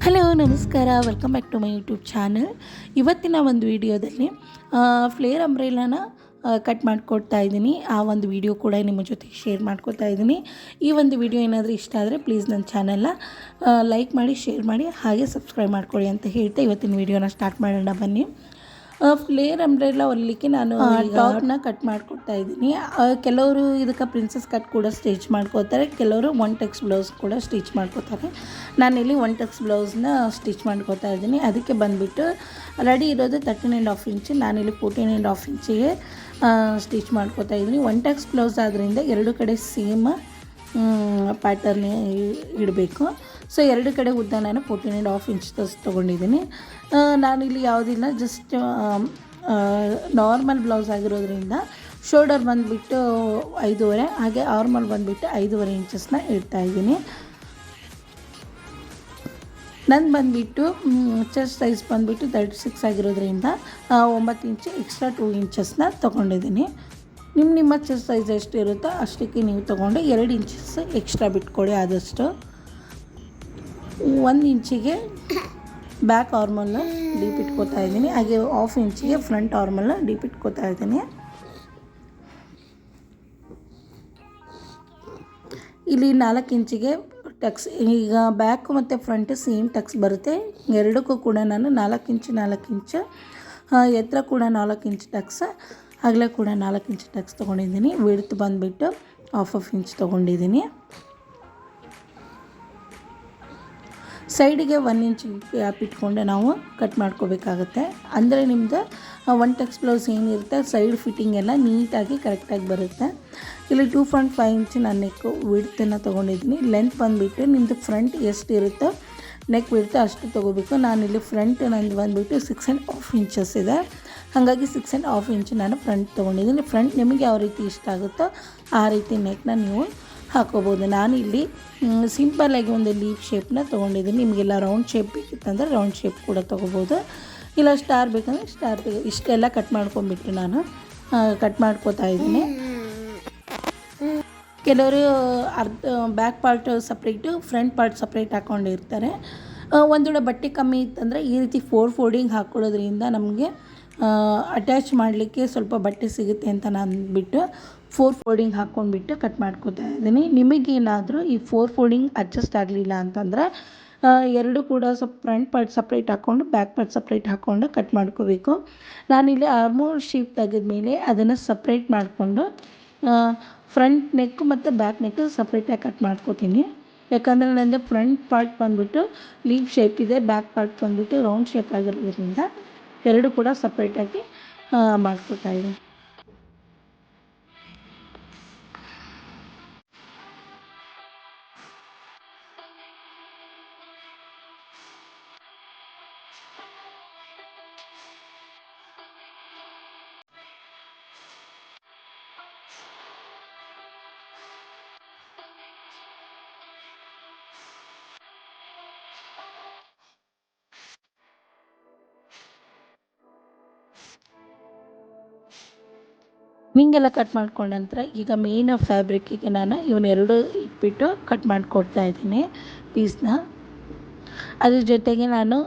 Hello ನಮಸ್ಕಾರ, welcome back to my YouTube channel. ಇವತ್ತಿನ ಒಂದು ವಿಡಿಯೋದಲ್ಲಿ ಫ್ಲೇರ್ ಅಂಬ್ರೆಲಾನ ಕಟ್ ಮಾಡಿಕೊಡ್ತಾ ಇದ್ದೀನಿ. ಆ ಒಂದು ವಿಡಿಯೋ ಕೂಡ ನಿಮ್ಮ ಜೊತೆಗೆ ಶೇರ್ ಮಾಡ್ಕೊತಾ ಇದ್ದೀನಿ. ಈ ಒಂದು ವಿಡಿಯೋ ಏನಾದರೂ ಇಷ್ಟ ಆದರೆ ಪ್ಲೀಸ್ ನನ್ನ ಚಾನಲ್ನ ಲೈಕ್ ಮಾಡಿ, ಶೇರ್ ಮಾಡಿ, ಹಾಗೆ ಸಬ್ಸ್ಕ್ರೈಬ್ ಮಾಡ್ಕೊಳ್ಳಿ ಅಂತ ಹೇಳ್ತಾ ಇವತ್ತಿನ ವಿಡಿಯೋನ ಸ್ಟಾರ್ಟ್ ಮಾಡೋಣ ಬನ್ನಿ. ಫ್ಲೇರ್ ಅಂಬ್ರೆಲಾ ಹೊಲಿಲಿಕ್ಕೆ ನಾನು ಟಾಪ್ನ ಕಟ್ ಮಾಡಿಕೊಡ್ತಾ ಇದ್ದೀನಿ. ಕೆಲವರು ಇದಕ್ಕೆ ಪ್ರಿನ್ಸಸ್ ಕಟ್ ಕೂಡ ಸ್ಟಿಚ್ ಮಾಡ್ಕೋತಾರೆ, ಕೆಲವರು ಒನ್ ಟಕ್ಸ್ ಬ್ಲೌಸ್ ಕೂಡ ಸ್ಟಿಚ್ ಮಾಡ್ಕೋತಾರೆ. ನಾನಿಲ್ಲಿ ಒನ್ ಟಕ್ಸ್ ಬ್ಲೌಸ್ನ ಸ್ಟಿಚ್ ಮಾಡ್ಕೋತಾ ಇದ್ದೀನಿ. ಅದಕ್ಕೆ ಬಂದುಬಿಟ್ಟು ರೆಡಿ ಇರೋದು 13.5 ಇಂಚ್, ನಾನಿಲ್ಲಿ 14.5 ಇಂಚಿಗೆ ಸ್ಟಿಚ್ ಮಾಡ್ಕೋತಾ ಇದ್ದೀನಿ. ಒನ್ ಟಕ್ಸ್ ಬ್ಲೌಸ್ ಆದ್ದರಿಂದ ಎರಡು ಕಡೆ ಸೇಮ್ ಪ್ಯಾಟರ್ನ್ ಇಡಬೇಕು. ಸೊ ಎರಡು ಕಡೆ ಉದ್ದ ನಾನು 14.5 ಇಂಚ್ ತೊಗೊಂಡಿದ್ದೀನಿ. ನಾನಿಲ್ಲಿ ಯಾವುದಿಲ್ಲ, ಜಸ್ಟ್ ನಾರ್ಮಲ್ ಬ್ಲೌಸ್ ಆಗಿರೋದ್ರಿಂದ ಶೋಲ್ಡರ್ ಬಂದುಬಿಟ್ಟು 5.5, ಹಾಗೆ ಆರ್ಮಲ್ ಬಂದುಬಿಟ್ಟು 5.5 ಇಂಚಸ್ನ ಇಡ್ತಾಯಿದ್ದೀನಿ. ನನ್ನ ಬಂದುಬಿಟ್ಟು ಚೆಸ್ಟ್ ಸೈಜ್ ಬಂದುಬಿಟ್ಟು 36 ಆಗಿರೋದ್ರಿಂದ 9 ಇಂಚು ಎಕ್ಸ್ಟ್ರಾ 2 ಇಂಚಸ್ನ ತೊಗೊಂಡಿದ್ದೀನಿ. ನಿಮ್ಮ ಚೆಸ್ಟ್ ಸೈಜ್ ಎಷ್ಟು ಇರುತ್ತೋ ಅಷ್ಟಕ್ಕೆ ನೀವು ತೊಗೊಂಡು 2 ಇಂಚಸ್ ಎಕ್ಸ್ಟ್ರಾ ಬಿಟ್ಕೊಳ್ಳಿ. ಆದಷ್ಟು 1 ಇಂಚಿಗೆ ಬ್ಯಾಕ್ ಆರ್ಮಲ್ನ ಡೀಪ್ ಇಟ್ಕೋತಾ ಇದ್ದೀನಿ, ಹಾಗೆ 1/2 ಇಂಚಿಗೆ ಫ್ರಂಟ್ ಆರ್ಮಲ್ನ ಡೀಪ್ ಇಟ್ಕೋತಾ ಇದ್ದೀನಿ. ಇಲ್ಲಿ 4 ಇಂಚಿಗೆ ಟಕ್ಸ್, ಈಗ ಬ್ಯಾಕ್ ಮತ್ತು ಫ್ರಂಟ್ ಸೇಮ್ ಟಕ್ಸ್ ಬರುತ್ತೆ. ಎರಡಕ್ಕೂ ಕೂಡ ನಾನು 4 ಇಂಚು ಎತ್ತರ ಕೂಡ 4 ಇಂಚ್ ಟಕ್ಸ್, ಅಗಲ ಕೂಡ 4 ಇಂಚ್ ಟಕ್ಸ್ ತೊಗೊಂಡಿದ್ದೀನಿ. ವಿಡ್ತ್ ಬಂದುಬಿಟ್ಟು 1/2 ಇಂಚ್ ತೊಗೊಂಡಿದ್ದೀನಿ. ಸೈಡಿಗೆ 1 ಇಂಚ್ ಗ್ಯಾಪ್ ಇಟ್ಕೊಂಡು ನಾವು ಕಟ್ ಮಾಡ್ಕೋಬೇಕಾಗತ್ತೆ. ಅಂದರೆ ನಿಮ್ಮದು ಒನ್ ಟಕ್ಸ್ ಬ್ಲೌಸ್ ಏನಿರುತ್ತೆ ಸೈಡ್ ಫಿಟ್ಟಿಂಗ್ ಎಲ್ಲ ನೀಟಾಗಿ ಕರೆಕ್ಟಾಗಿ ಬರುತ್ತೆ. ಇಲ್ಲಿ 2.5 ಇಂಚ್ ನಾನು ನೆಕ್ ವಿಡ್ತನ್ನು ತೊಗೊಂಡಿದ್ದೀನಿ. ಲೆಂತ್ ಬಂದುಬಿಟ್ಟು ನಿಮ್ಮದು ಫ್ರಂಟ್ ಎಷ್ಟು ಇರುತ್ತೋ ನೆಕ್ ವಿಡ್ತ್ ಅಷ್ಟು ತೊಗೋಬೇಕು. ನಾನಿಲ್ಲಿ ಫ್ರಂಟ್ ನಂದು ಬಂದುಬಿಟ್ಟು 6.5 ಇಂಚಸ್ ಇದೆ, ಹಾಗಾಗಿ 6.5 ಇಂಚ್ ನಾನು ಫ್ರಂಟ್ ತೊಗೊಂಡಿದ್ದೀನಿ. ಫ್ರಂಟ್ ನಿಮಗೆ ಯಾವ ರೀತಿ ಇಷ್ಟ ಆಗುತ್ತೋ ಆ ರೀತಿ ನೆಕ್ನ ನೀವು ಹಾಕೋಬೋದು. ನಾನಿಲ್ಲಿ ಸಿಂಪಲ್ಲಾಗಿ ಒಂದು ಲೀಫ್ ಶೇಪ್ನ ತೊಗೊಂಡಿದ್ದೀನಿ. ನಿಮಗೆಲ್ಲ ರೌಂಡ್ ಶೇಪ್ ಬೇಕಿತ್ತಂದರೆ ರೌಂಡ್ ಶೇಪ್ ಕೂಡ ತೊಗೋಬೋದು, ಇಲ್ಲ ಸ್ಟಾರ್ ಬೇಕಂದರೆ ಸ್ಟಾರ್. ಇಷ್ಟೆಲ್ಲ ಕಟ್ ಮಾಡ್ಕೊಂಬಿಟ್ಟು ನಾನು ಕಟ್ ಮಾಡ್ಕೋತಾ ಇದ್ದೀನಿ. ಕೆಲವರು back part separate, front part separate ಹಾಕ್ಕೊಂಡಿರ್ತಾರೆ. ಒಂದು ವೇಳೆ ಬಟ್ಟೆ ಕಮ್ಮಿ ಇತ್ತಂದರೆ ಈ ರೀತಿ 4 ಫೋಲ್ಡಿಂಗ್ ಹಾಕ್ಕೊಳ್ಳೋದ್ರಿಂದ ನಮಗೆ ಅಟ್ಯಾಚ್ ಮಾಡಲಿಕ್ಕೆ ಸ್ವಲ್ಪ ಬಟ್ಟೆ ಸಿಗುತ್ತೆ ಅಂತ ನಾನು ಅಂದ್ಬಿಟ್ಟು 4 ಫೋಲ್ಡಿಂಗ್ ಹಾಕ್ಕೊಂಡ್ಬಿಟ್ಟು ಕಟ್ ಮಾಡ್ಕೋತಾ ಇದ್ದೀನಿ. ನಿಮಗೇನಾದರೂ ಈ 4 ಫೋಲ್ಡಿಂಗ್ ಅಡ್ಜಸ್ಟ್ ಆಗಲಿಲ್ಲ ಅಂತಂದರೆ ಎರಡು ಕೂಡ ಸ್ವಲ್ಪ ಫ್ರಂಟ್ ಪಾರ್ಟ್ ಸಪ್ರೇಟ್ ಹಾಕ್ಕೊಂಡು ಬ್ಯಾಕ್ ಪಾರ್ಟ್ ಸಪ್ರೇಟ್ ಹಾಕ್ಕೊಂಡು ಕಟ್ ಮಾಡ್ಕೋಬೇಕು. ನಾನಿಲ್ಲಿ ಆರ್ಮೋಲ್ ಶೇಪ್ ತೆಗೆದ್ಮೇಲೆ ಅದನ್ನು ಸಪ್ರೇಟ್ ಮಾಡಿಕೊಂಡು ಫ್ರಂಟ್ ನೆಕ್ ಮತ್ತು ಬ್ಯಾಕ್ ನೆಕ್ ಸಪ್ರೇಟಾಗಿ ಕಟ್ ಮಾಡ್ಕೋತೀನಿ. ಯಾಕಂದರೆ ನನಗೆ ಫ್ರಂಟ್ ಪಾರ್ಟ್ ಬಂದುಬಿಟ್ಟು ಲೀಫ್ ಶೇಪ್ ಇದೆ, ಬ್ಯಾಕ್ ಪಾರ್ಟ್ ಬಂದುಬಿಟ್ಟು ರೌಂಡ್ ಶೇಪ್ ಆಗಿರೋದ್ರಿಂದ ಎರಡು ಕೂಡ ಸಪ್ರೇಟಾಗಿ ಮಾಡ್ಕೋತಾ ಇದ್ದೀನಿ. ಹಿಂಗೆಲ್ಲ ಕಟ್ ಮಾಡ್ಕೊಂಡ ನಂತರ ಈಗ ಮೇನ್ ಫ್ಯಾಬ್ರಿಕ್ಕಿಗೆ ನಾನು ಇವನ್ನೆರಡು ಇಟ್ಬಿಟ್ಟು ಕಟ್ ಮಾಡಿಕೊಡ್ತಾ ಇದ್ದೀನಿ ಪೀಸ್ನ. ಅದ್ರ ಜೊತೆಗೆ ನಾನು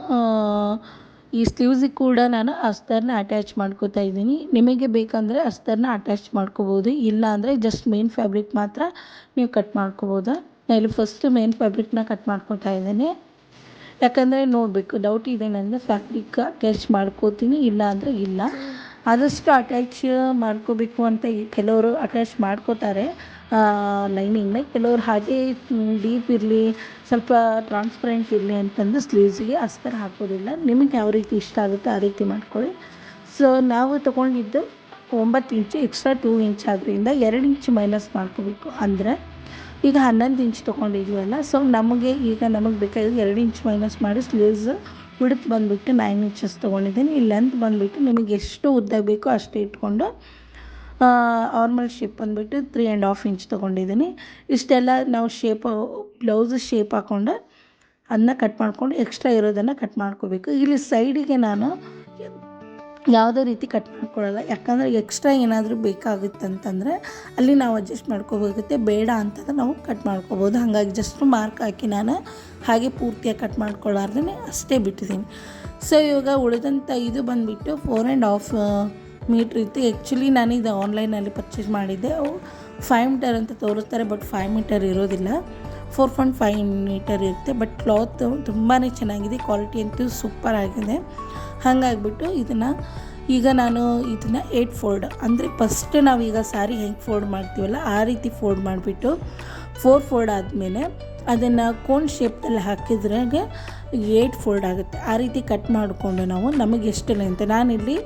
ಈ ಸ್ಲೀವ್ಸಿಗೆ ಕೂಡ ನಾನು ಅಸ್ತರ್ನ ಅಟ್ಯಾಚ್ ಮಾಡ್ಕೋತಾ ಇದ್ದೀನಿ. ನಿಮಗೆ ಬೇಕಂದರೆ ಅಸ್ತರ್ನ ಅಟ್ಯಾಚ್ ಮಾಡ್ಕೋಬೋದು, ಇಲ್ಲ ಅಂದರೆ ಜಸ್ಟ್ ಮೇನ್ ಫ್ಯಾಬ್ರಿಕ್ ಮಾತ್ರ ನೀವು ಕಟ್ ಮಾಡ್ಕೋಬೋದು. ನಾನು ಇಲ್ಲಿ ಫಸ್ಟ್ ಮೇನ್ ಫ್ಯಾಬ್ರಿಕ್ನ ಕಟ್ ಮಾಡ್ಕೊತಾ ಇದ್ದೀನಿ. ಯಾಕಂದರೆ ನೋಡಬೇಕು, ಡೌಟ್ ಇದೆ ನನಗೆ ಫ್ಯಾಬ್ರಿಕ್ ಅಟ್ಯಾಚ್ ಮಾಡ್ಕೋತೀನಿ ಇಲ್ಲ ಅಂದರೆ ಇಲ್ಲ. ಆದಷ್ಟು ಅಟ್ಯಾಚ್ ಮಾಡ್ಕೋಬೇಕು ಅಂತ ಕೆಲವರು ಅಟ್ಯಾಚ್ ಮಾಡ್ಕೋತಾರೆ ಲೈನಿಂಗ್ನ, ಕೆಲವರು ಹಾಗೇ ಡೀಪ್ ಇರಲಿ, ಸ್ವಲ್ಪ ಟ್ರಾನ್ಸ್ಪರೆಂಟ್ ಇರಲಿ ಅಂತಂದು ಸ್ಲೀವ್ಸಿಗೆ ಅಸ್ತರ ಹಾಕೋದಿಲ್ಲ. ನಿಮಗೆ ಯಾವ ರೀತಿ ಇಷ್ಟ ಆಗುತ್ತೋ ಆ ರೀತಿ ಮಾಡ್ಕೊಳ್ಳಿ. ಸೊ ನಾವು ತೊಗೊಂಡಿದ್ದು 9 ಇಂಚು ಎಕ್ಸ್ಟ್ರಾ 2 ಇಂಚ್ ಆದ್ದರಿಂದ 2 ಇಂಚ್ ಮೈನಸ್ ಮಾಡ್ಕೋಬೇಕು. ಅಂದರೆ ಈಗ 11 ಇಂಚ್ ತೊಗೊಂಡಿದ್ದೀವಲ್ಲ, ಸೊ ನಮಗೆ ಬೇಕಾಗಿದ್ದು 2 ಇಂಚ್ ಮೈನಸ್ ಮಾಡಿ ಸ್ಲೀವ್ಸ್ ವಿಡ್ತ್ ಬಂದುಬಿಟ್ಟು 9 ಇಂಚಸ್ ತೊಗೊಂಡಿದ್ದೀನಿ. ಈ ಲೆಂತ್ ಬಂದುಬಿಟ್ಟು ನಿಮಗೆ ಎಷ್ಟು ಉದ್ದ ಬೇಕೋ ಅಷ್ಟೇ ಇಟ್ಕೊಂಡು ಆರ್ಮಲ್ ಶೇಪ್ ಬಂದುಬಿಟ್ಟು 3.5 ಇಂಚ್ ತೊಗೊಂಡಿದ್ದೀನಿ. ಇಷ್ಟೆಲ್ಲ ನಾವು ಬ್ಲೌಸ್ ಶೇಪ್ ಹಾಕ್ಕೊಂಡು ಅದನ್ನ ಕಟ್ ಮಾಡಿಕೊಂಡು ಎಕ್ಸ್ಟ್ರಾ ಇರೋದನ್ನು ಕಟ್ ಮಾಡ್ಕೋಬೇಕು. ಇಲ್ಲಿ ಸೈಡಿಗೆ ನಾನು ಯಾವುದೇ ರೀತಿ ಕಟ್ ಮಾಡ್ಕೊಳ್ಳಲ್ಲ. ಯಾಕಂದರೆ ಎಕ್ಸ್ಟ್ರಾ ಏನಾದರೂ ಬೇಕಾಗುತ್ತಂತಂದರೆ ಅಲ್ಲಿ ನಾವು ಅಡ್ಜಸ್ಟ್ ಮಾಡ್ಕೋಬೇಕಾಗುತ್ತೆ, ಬೇಡ ಅಂತಂದ್ರೆ ನಾವು ಕಟ್ ಮಾಡ್ಕೋಬೋದು. ಹಾಗಾಗಿ ಜಸ್ಟ್ ಮಾರ್ಕ್ ಹಾಕಿ ನಾನು ಹಾಗೆ ಪೂರ್ತಿಯಾಗಿ ಕಟ್ ಮಾಡ್ಕೊಳ್ಳಾರ್ದೇ ಅಷ್ಟೇ ಬಿಟ್ಟಿದ್ದೀನಿ. ಸೊ ಇವಾಗ ಉಳಿದಂಥ ಇದು ಬಂದುಬಿಟ್ಟು 4.5 ಮೀಟ್ರ್ ಇತ್ತು. ಆ್ಯಕ್ಚುಲಿ ನಾನು ಇದು ಆನ್ಲೈನಲ್ಲಿ ಪರ್ಚೇಸ್ ಮಾಡಿದ್ದೆ. ಅವು 5 ಮೀಟರ್ ಅಂತ ತೋರಿಸ್ತಾರೆ, ಬಟ್ 5 ಮೀಟರ್ ಇರೋದಿಲ್ಲ, 4.5 ಮೀಟರ್ ಇರುತ್ತೆ. ಬಟ್ ಕ್ಲಾತ್ ತುಂಬಾ ಚೆನ್ನಾಗಿದೆ, ಕ್ವಾಲಿಟಿ ಅಂತೂ ಸೂಪರ್ ಆಗಿದೆ. ಹಾಗಾಗಿಬಿಟ್ಟು ಈಗ ನಾನು ಇದನ್ನು 8 ಫೋಲ್ಡ್ ಅಂದರೆ ಫಸ್ಟ್ ನಾವೀಗ ಸ್ಯಾರಿ ಹೆಂಗೆ ಫೋಲ್ಡ್ ಮಾಡ್ತೀವಲ್ಲ ಆ ರೀತಿ ಫೋಲ್ಡ್ ಮಾಡಿಬಿಟ್ಟು 4 ಫೋಲ್ಡ್ ಆದಮೇಲೆ ಅದನ್ನು ಕೋನ್ ಶೇಪ್ದಲ್ಲಿ ಹಾಕಿದ್ರಾಗೆ 8 ಫೋಲ್ಡ್ ಆಗುತ್ತೆ. ಆ ರೀತಿ ಕಟ್ ಮಾಡಿಕೊಂಡು ನಾವು ನಮಗೆ ಎಷ್ಟು ಲೆಂತ್, ನಾನಿಲ್ಲಿ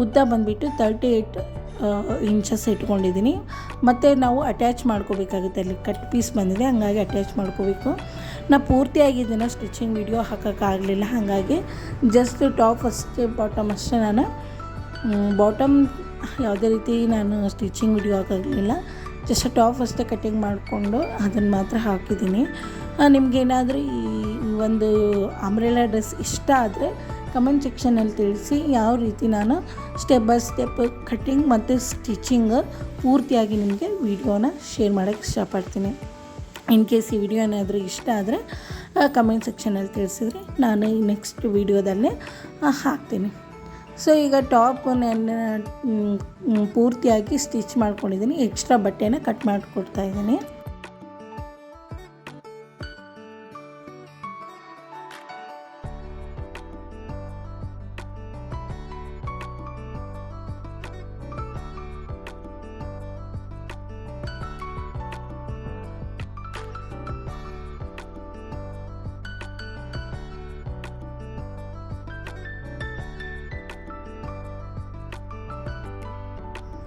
ಉದ್ದ ಬಂದುಬಿಟ್ಟು 38 ಇಂಚಸ್ ಇಟ್ಕೊಂಡಿದ್ದೀನಿ. ಮತ್ತು ನಾವು ಅಟ್ಯಾಚ್ ಮಾಡ್ಕೋಬೇಕಾಗುತ್ತೆ, ಅಲ್ಲಿ ಕಟ್ ಪೀಸ್ ಬಂದಿದೆ, ಹಾಗಾಗಿ ಅಟ್ಯಾಚ್ ಮಾಡ್ಕೋಬೇಕು. ನಾನು ಪೂರ್ತಿಯಾಗಿ ಇದನ್ನು ಸ್ಟಿಚಿಂಗ್ ವಿಡಿಯೋ ಹಾಕೋಕ್ಕಾಗಲಿಲ್ಲ, ಹಾಗಾಗಿ ಜಸ್ಟ್ ಟಾಪ್ ಅಷ್ಟೇ, ಬಾಟಮ್ ಅಷ್ಟೇ. ನಾನು ಬಾಟಮ್ ಯಾವುದೇ ರೀತಿ ನಾನು ಸ್ಟಿಚಿಂಗ್ ವಿಡಿಯೋ ಹಾಕೋಕ್ಕಾಗಲಿಲ್ಲ, ಜಸ್ಟ್ ಟಾಪ್ ಅಷ್ಟೇ ಕಟ್ಟಿಂಗ್ ಮಾಡಿಕೊಂಡು ಅದನ್ನು ಮಾತ್ರ ಹಾಕಿದ್ದೀನಿ. ನಿಮಗೇನಾದರೂ ಈ ಒಂದು ಅಂಬ್ರೆಲಾ ಡ್ರೆಸ್ ಇಷ್ಟ ಆದರೆ ಕಮೆಂಟ್ ಸೆಕ್ಷನಲ್ಲಿ ತಿಳಿಸಿ. ಯಾವ ರೀತಿ ನಾನು ಸ್ಟೆಪ್ ಬೈ ಸ್ಟೆಪ್ ಕಟ್ಟಿಂಗ್ ಮತ್ತು ಸ್ಟಿಚಿಂಗ್ ಪೂರ್ತಿಯಾಗಿ ನಿಮಗೆ ವಿಡಿಯೋನ ಶೇರ್ ಮಾಡೋಕ್ಕೆ ಇಷ್ಟಪಡ್ತೀನಿ. ಇನ್ ಕೇಸ್ ಈ ವಿಡಿಯೋ ಏನಾದರೂ ಇಷ್ಟ ಆದರೆ ಕಮೆಂಟ್ ಸೆಕ್ಷನಲ್ಲಿ ತಿಳಿಸಿದ್ರೆ ನಾನು ಈ ನೆಕ್ಸ್ಟ್ ವಿಡಿಯೋದಲ್ಲೇ ಹಾಕ್ತೀನಿ. ಸೊ ಈಗ ಟಾಪ್ ಪೂರ್ತಿಯಾಗಿ ಸ್ಟಿಚ್ ಮಾಡ್ಕೊಂಡಿದ್ದೀನಿ, ಎಕ್ಸ್ಟ್ರಾ ಬಟ್ಟೆನ ಕಟ್ ಮಾಡಿಕೊಡ್ತಾ ಇದ್ದೀನಿ.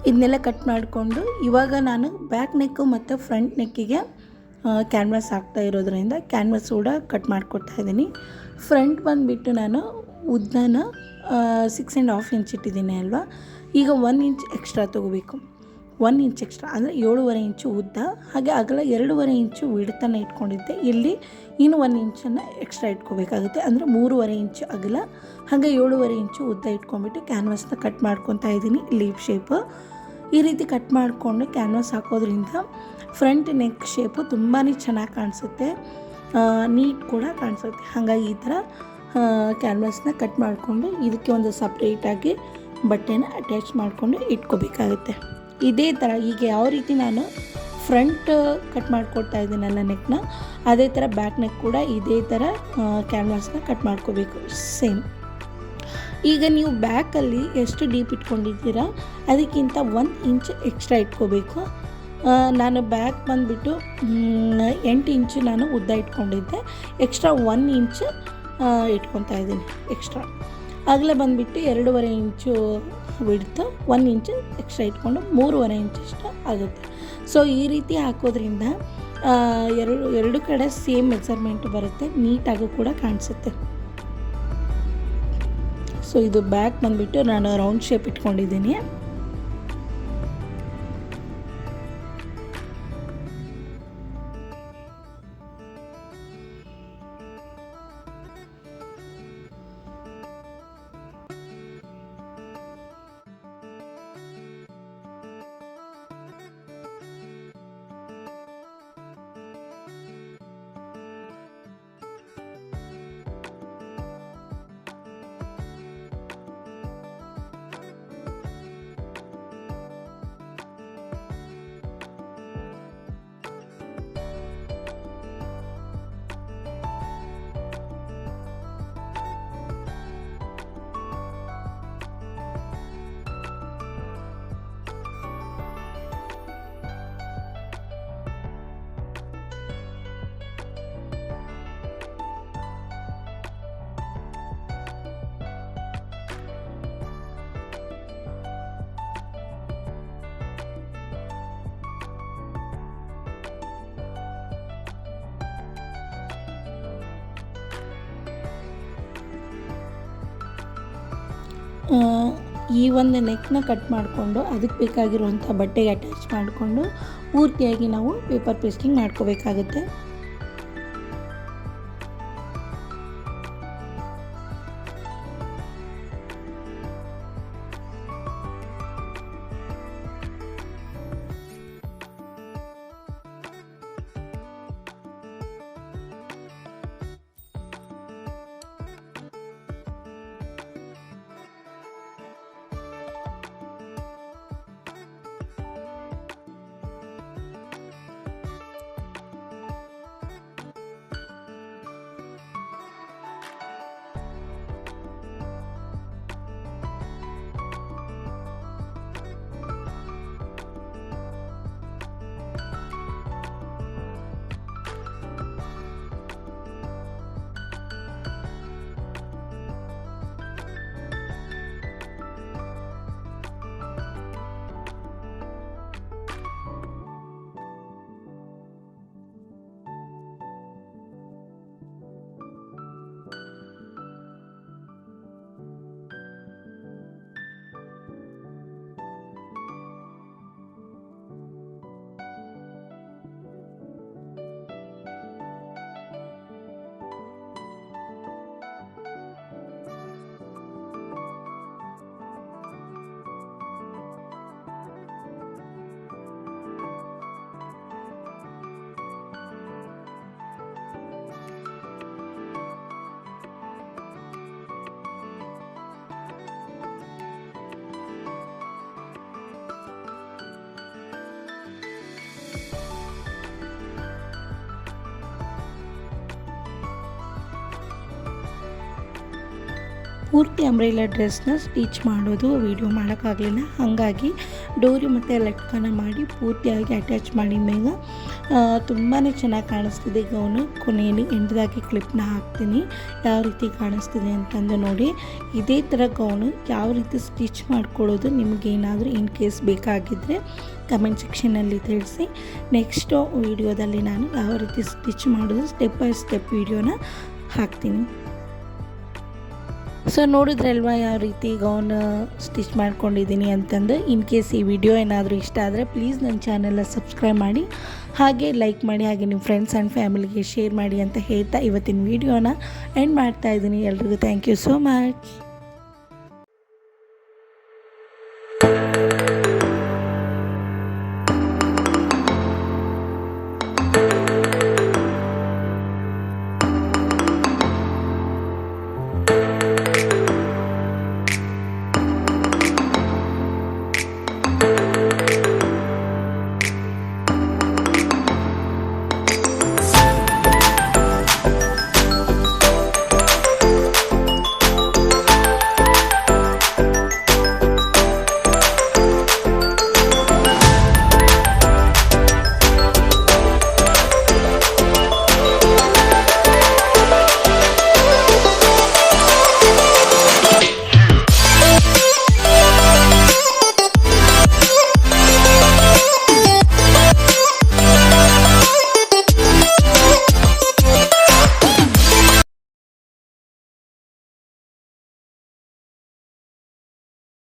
ಇದನ್ನೆಲ್ಲ ಕಟ್ ಮಾಡಿಕೊಂಡು ಇವಾಗ ನಾನು ಬ್ಯಾಕ್ ನೆಕ್ಕು ಮತ್ತು ಫ್ರಂಟ್ ನೆಕ್ಕಿಗೆ ಕ್ಯಾನ್ವಾಸ್ ಹಾಕ್ತಾ ಇರೋದ್ರಿಂದ ಕ್ಯಾನ್ವಾಸ್ ಕೂಡ ಕಟ್ ಮಾಡಿಕೊಡ್ತಾ ಇದ್ದೀನಿ. ಫ್ರಂಟ್ ಬಂದುಬಿಟ್ಟು ನಾನು ಉದ್ದನ 6.5 ಇಂಚ್ ಇಟ್ಟಿದ್ದೀನಿ ಅಲ್ವಾ. ಈಗ 1 ಇಂಚ್ ಎಕ್ಸ್ಟ್ರಾ ತೊಗೋಬೇಕು. 1 ಇಂಚ್ ಎಕ್ಸ್ಟ್ರಾ ಅಂದರೆ 7.5 ಇಂಚು ಉದ್ದ, ಹಾಗೆ ಅಗಲ 2.5 ಇಂಚು ವಿಡ್ತನ್ನು ಇಟ್ಕೊಂಡಿದ್ದೆ. ಇಲ್ಲಿ ಇನ್ನು 1 ಇಂಚನ್ನು ಎಕ್ಸ್ಟ್ರಾ ಇಟ್ಕೋಬೇಕಾಗುತ್ತೆ, ಅಂದರೆ 3.5 ಇಂಚು ಅಗಲ, ಹಾಗೆ 7.5 ಇಂಚು ಉದ್ದ ಇಟ್ಕೊಂಡ್ಬಿಟ್ಟು ಕ್ಯಾನ್ವಾಸ್ನ ಕಟ್ ಮಾಡ್ಕೊತಾ ಇದ್ದೀನಿ ಲೀಫ್ ಶೇಪು. ಈ ರೀತಿ ಕಟ್ ಮಾಡಿಕೊಂಡು ಕ್ಯಾನ್ವಾಸ್ ಹಾಕೋದ್ರಿಂದ ಫ್ರಂಟ್ ನೆಕ್ ಶೇಪು ತುಂಬಾ ಚೆನ್ನಾಗಿ ಕಾಣಿಸುತ್ತೆ, ನೀಟ್ ಕೂಡ ಕಾಣಿಸುತ್ತೆ. ಹಾಗಾಗಿ ಈ ಥರ ಕ್ಯಾನ್ವಾಸ್ನ ಕಟ್ ಮಾಡಿಕೊಂಡು ಇದಕ್ಕೆ ಒಂದು ಸಪ್ರೇಟಾಗಿ ಬಟ್ಟೆನ ಅಟ್ಯಾಚ್ ಮಾಡಿಕೊಂಡು ಇಟ್ಕೋಬೇಕಾಗುತ್ತೆ. ಇದೇ ಥರ ಈಗ ಯಾವ ರೀತಿ ನಾನು ಫ್ರಂಟ್ ಕಟ್ ಮಾಡಿಕೊಡ್ತಾ ಇದ್ದೀನಲ್ಲ ನೆಕ್ನ, ಅದೇ ಥರ ಬ್ಯಾಕ್ ನೆಕ್ ಕೂಡ ಇದೇ ಥರ ಕ್ಯಾನ್ವಾಸ್ನ ಕಟ್ ಮಾಡ್ಕೋಬೇಕು ಸೇಮ್. ಈಗ ನೀವು ಬ್ಯಾಕಲ್ಲಿ ಎಷ್ಟು ಡೀಪ್ ಇಟ್ಕೊಂಡಿದ್ದೀರಾ ಅದಕ್ಕಿಂತ 1 ಇಂಚ್ ಎಕ್ಸ್ಟ್ರಾ ಇಟ್ಕೋಬೇಕು. ನಾನು ಬ್ಯಾಕ್ ಬಂದುಬಿಟ್ಟು 8 ಇಂಚು ನಾನು ಉದ್ದ ಇಟ್ಕೊಂಡಿದ್ದೆ, ಎಕ್ಸ್ಟ್ರಾ 1 ಇಂಚ್ ಇಟ್ಕೊತಾ ಇದ್ದೀನಿ ಎಕ್ಸ್ಟ್ರಾ. ಆಗಲೇ ಬಂದುಬಿಟ್ಟು 2.5 ಇಂಚು ಬಿಡ್ತು, 1 ಇಂಚು ಎಕ್ಸ್ಟ್ರಾ ಇಟ್ಕೊಂಡು 3.5 ಇಂಚಷ್ಟು ಆಗುತ್ತೆ. ಸೊ ಈ ರೀತಿ ಹಾಕೋದ್ರಿಂದ ಎರಡು ಕಡೆ ಸೇಮ್ ಮೆಜರ್ಮೆಂಟ್ ಬರುತ್ತೆ, ನೀಟಾಗೂ ಕೂಡ ಕಾಣಿಸುತ್ತೆ. ಸೊ ಇದು ಬ್ಯಾಕ್ ಬಂದುಬಿಟ್ಟು ನಾನು ರೌಂಡ್ ಶೇಪ್ ಇಟ್ಕೊಂಡಿದ್ದೀನಿ. ಈ ಒಂದು ನೆಕ್ನ ಕಟ್ ಮಾಡಿಕೊಂಡು ಅದಕ್ಕೆ ಬೇಕಾಗಿರುವಂಥ ಬಟ್ಟೆಗೆ ಅಟ್ಯಾಚ್ ಮಾಡಿಕೊಂಡು ಪೂರ್ತಿಯಾಗಿ ನಾವು ಪೇಪರ್ ಪೇಸ್ಟಿಂಗ್ ಮಾಡ್ಕೋಬೇಕಾಗುತ್ತೆ. ಪೂರ್ತಿ ಅಂಬ್ರೆಲಾ ಡ್ರೆಸ್ನ ಸ್ಟಿಚ್ ಮಾಡೋದು ವೀಡಿಯೋ ಮಾಡೋಕ್ಕಾಗಲಿಲ್ಲ. ಹಾಗಾಗಿ ಡೋರಿ ಮತ್ತು ಲಟ್ಕನ ಮಾಡಿ ಪೂರ್ತಿಯಾಗಿ ಅಟ್ಯಾಚ್ ಮಾಡಿದ ಮೇಲೆ ತುಂಬಾ ಚೆನ್ನಾಗಿ ಕಾಣಿಸ್ತಿದೆ ಗೌನು. ಕೊನೆಯಲ್ಲಿ ಎಂಡ್ದಾಗಿ ಕ್ಲಿಪ್ನ ಹಾಕ್ತೀನಿ ಯಾವ ರೀತಿ ಕಾಣಿಸ್ತಿದೆ ಅಂತಂದು ನೋಡಿ. ಇದೇ ಥರ ಗೌನು ಯಾವ ರೀತಿ ಸ್ಟಿಚ್ ಮಾಡ್ಕೊಳ್ಳೋದು ನಿಮಗೇನಾದರೂ ಇನ್ ಕೇಸ್ ಬೇಕಾಗಿದ್ದರೆ ಕಮೆಂಟ್ ಸೆಕ್ಷನಲ್ಲಿ ತಿಳಿಸಿ. ನೆಕ್ಸ್ಟು ವೀಡಿಯೋದಲ್ಲಿ ನಾನು ಯಾವ ರೀತಿ ಸ್ಟಿಚ್ ಮಾಡೋದು ಸ್ಟೆಪ್ ಬೈ ಸ್ಟೆಪ್ ವೀಡಿಯೋನ ಹಾಕ್ತೀನಿ. ಸೊ ನೋಡಿದ್ರಲ್ವ ಯಾವ ರೀತಿ ಗೌನ್ ಸ್ಟಿಚ್ ಮಾಡ್ಕೊಂಡಿದ್ದೀನಿ ಅಂತಂದು. ಇನ್ ಕೇಸ್ ಈ ವಿಡಿಯೋ ಏನಾದರೂ ಇಷ್ಟ ಆದರೆ ಪ್ಲೀಸ್ ನನ್ನ ಚಾನೆಲ್ನ ಸಬ್ಸ್ಕ್ರೈಬ್ ಮಾಡಿ, ಹಾಗೆ ಲೈಕ್ ಮಾಡಿ, ಹಾಗೆ ನಿಮ್ಮ ಫ್ರೆಂಡ್ಸ್ ಆ್ಯಂಡ್ ಫ್ಯಾಮಿಲಿಗೆ ಶೇರ್ ಮಾಡಿ ಅಂತ ಹೇಳ್ತಾ ಇವತ್ತಿನ ವೀಡಿಯೋನ ಎಂಡ್ ಮಾಡ್ತಾಯಿದ್ದೀನಿ. ಎಲ್ರಿಗೂ ಥ್ಯಾಂಕ್ ಯು ಸೋ ಮಚ್.